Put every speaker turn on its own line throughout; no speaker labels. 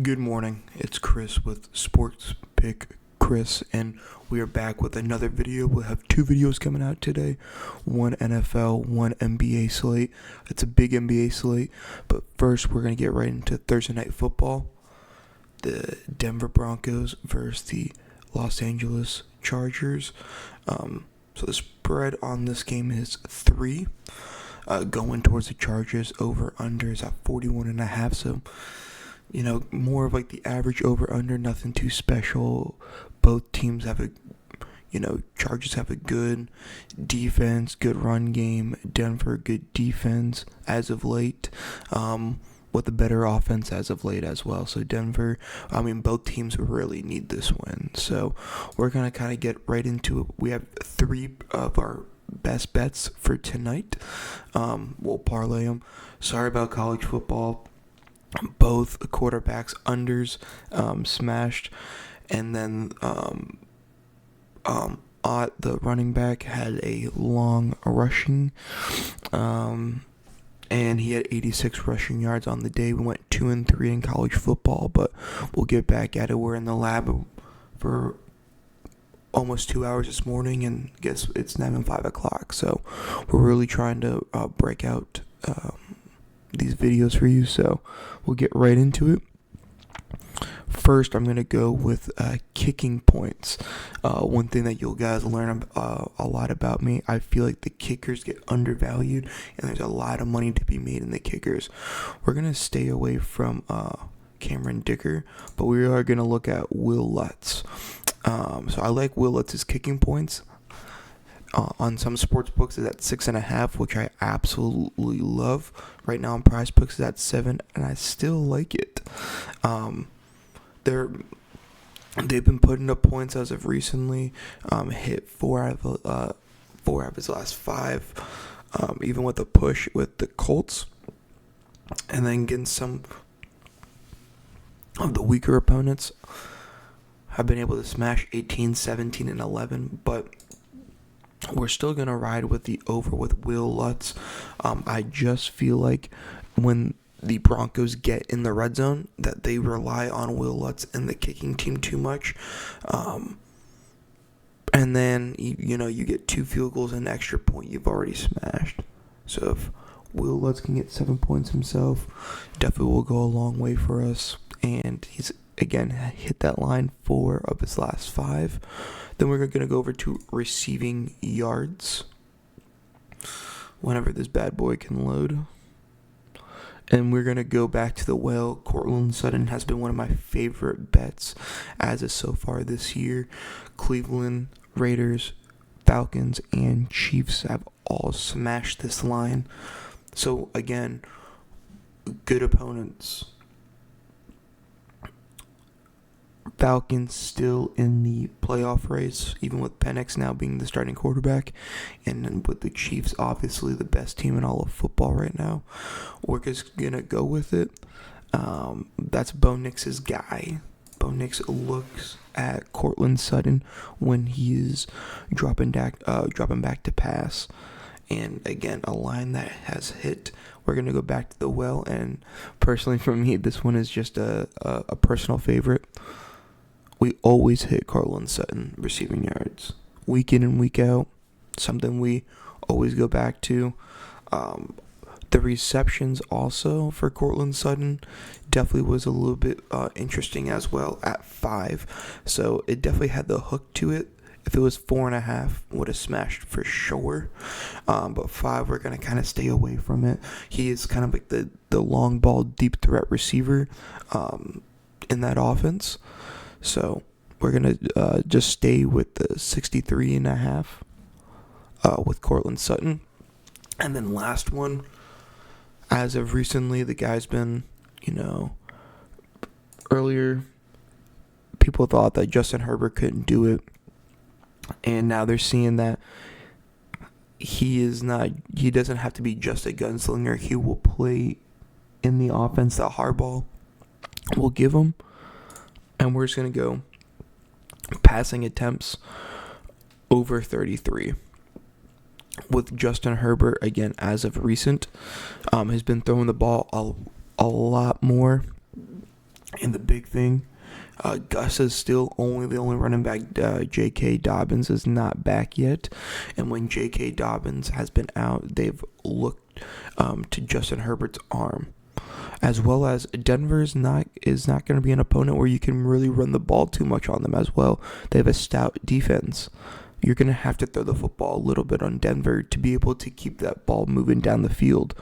Good morning, it's Chris with Sports Pick Chris, and we are back with another video. We'll have two videos coming out today, one NFL, one NBA slate. It's a big NBA slate, but first we're going to get right into Thursday Night Football. The Denver Broncos versus the Los Angeles Chargers. So the spread on this game is 3. Going towards the Chargers, over-under is at 41.5, so more of like the average over-under, nothing too special. Both teams have Chargers have a good defense, good run game. Denver, good defense as of late, with a better offense as of late as well. So both teams really need this win. So we're going to kind of get right into it. We have 3 of our best bets for tonight. We'll parlay them. Sorry about college football. Both quarterbacks unders smashed, and then the running back had a long rushing, and he had 86 rushing yards on the day. We went 2-3 in college football, but we'll get back at it. We're in the lab for almost 2 hours this morning, and guess it's now 5 o'clock. So we're really trying to break out these videos for you, so we'll get right into it. First, I'm going to go with kicking points. One thing that you'll guys learn a lot about me, I feel like the kickers get undervalued, and there's a lot of money to be made in the kickers. We're going to stay away from Cameron Dicker, but we are going to look at Will Lutz. So I like Will Lutz's kicking points. On some sports books is at 6.5, which I absolutely love. Right now on Prize Picks is at 7, and I still like it. They've been putting up points as of recently. Hit 4 out of his last 5, even with a push with the Colts, and then getting some of the weaker opponents. Have been able to smash 18, 17, and 11, but we're still going to ride with the over with Will Lutz. I just feel like when the Broncos get in the red zone, that they rely on Will Lutz and the kicking team too much. And then, you get 2 field goals and an extra point, you've already smashed. So if Will Lutz can get 7 points himself, definitely will go a long way for us. And he's, again, hit that line 4 of his last 5. Then we're going to go over to receiving yards whenever this bad boy can load. And we're going to go back to the well. Courtland Sutton has been one of my favorite bets as of so far this year. Cleveland, Raiders, Falcons, and Chiefs have all smashed this line. So, again, good opponents. Falcons still in the playoff race, even with Penix now being the starting quarterback, and then with the Chiefs, obviously the best team in all of football right now. We're just gonna go with it. That's Bo Nix's guy. Bo Nix looks at Courtland Sutton when he is dropping back to pass, and again, a line that has hit. We're going to go back to the well, and personally for me, this one is just a personal favorite. We always hit Courtland Sutton receiving yards. Week in and week out, something we always go back to. The receptions also for Courtland Sutton definitely was a little bit interesting as well at 5. So it definitely had the hook to it. If it was 4.5, would have smashed for sure. But 5, we're going to kind of stay away from it. He is kind of like the long ball, deep threat receiver in that offense. So we're going to just stay with the 63.5 with Courtland Sutton. And then last one, as of recently, the guy's been, earlier people thought that Justin Herbert couldn't do it. And now they're seeing that he doesn't have to be just a gunslinger. He will play in the offense that Harbaugh will give him. And we're just going to go passing attempts over 33. With Justin Herbert, again, as of recent, has been throwing the ball a lot more. And the big thing, Gus is still the only running back. J.K. Dobbins is not back yet. And when J.K. Dobbins has been out, they've looked to Justin Herbert's arm. As well as Denver is not going to be an opponent where you can really run the ball too much on them as well. They have a stout defense. You're going to have to throw the football a little bit on Denver to be able to keep that ball moving down the field.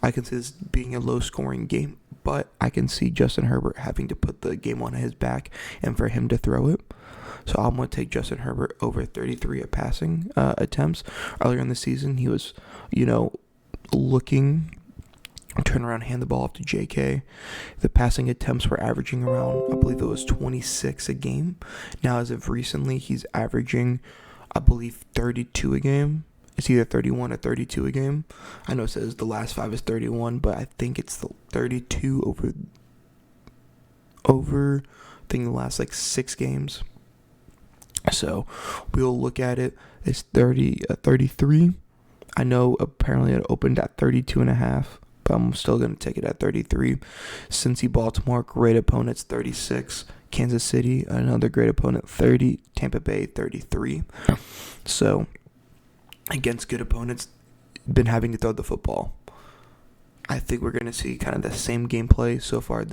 I can see this being a low-scoring game, but I can see Justin Herbert having to put the game on his back and for him to throw it. So I'm going to take Justin Herbert over 33 passing attempts. Earlier in the season, he was, looking turn around, hand the ball off to JK. The passing attempts were averaging around, I believe it was 26 a game. Now, as of recently, he's averaging, I believe, 32 a game. It's either 31 or 32 a game. I know it says the last 5 is 31, but I think it's the 32 over I think the last 6 games. So we'll look at it. It's 33. I know apparently it opened at 32.5. But I'm still going to take it at 33. Cincy, Baltimore, great opponents, 36. Kansas City, another great opponent, 30. Tampa Bay, 33. So, against good opponents, been having to throw the football. I think we're going to see kind of the same gameplay so far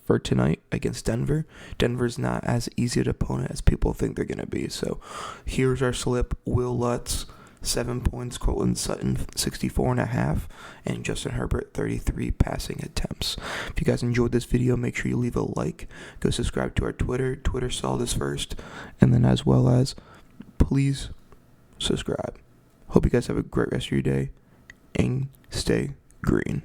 for tonight against Denver. Denver's not as easy an opponent as people think they're going to be. So, here's our slip. Will Lutz, 7 points, Cortland Sutton 64.5, and Justin Herbert 33 passing attempts. If you guys enjoyed this video, make sure you leave a like, go subscribe to our Twitter. Twitter saw this first, and then as well as please subscribe. Hope you guys have a great rest of your day and stay green.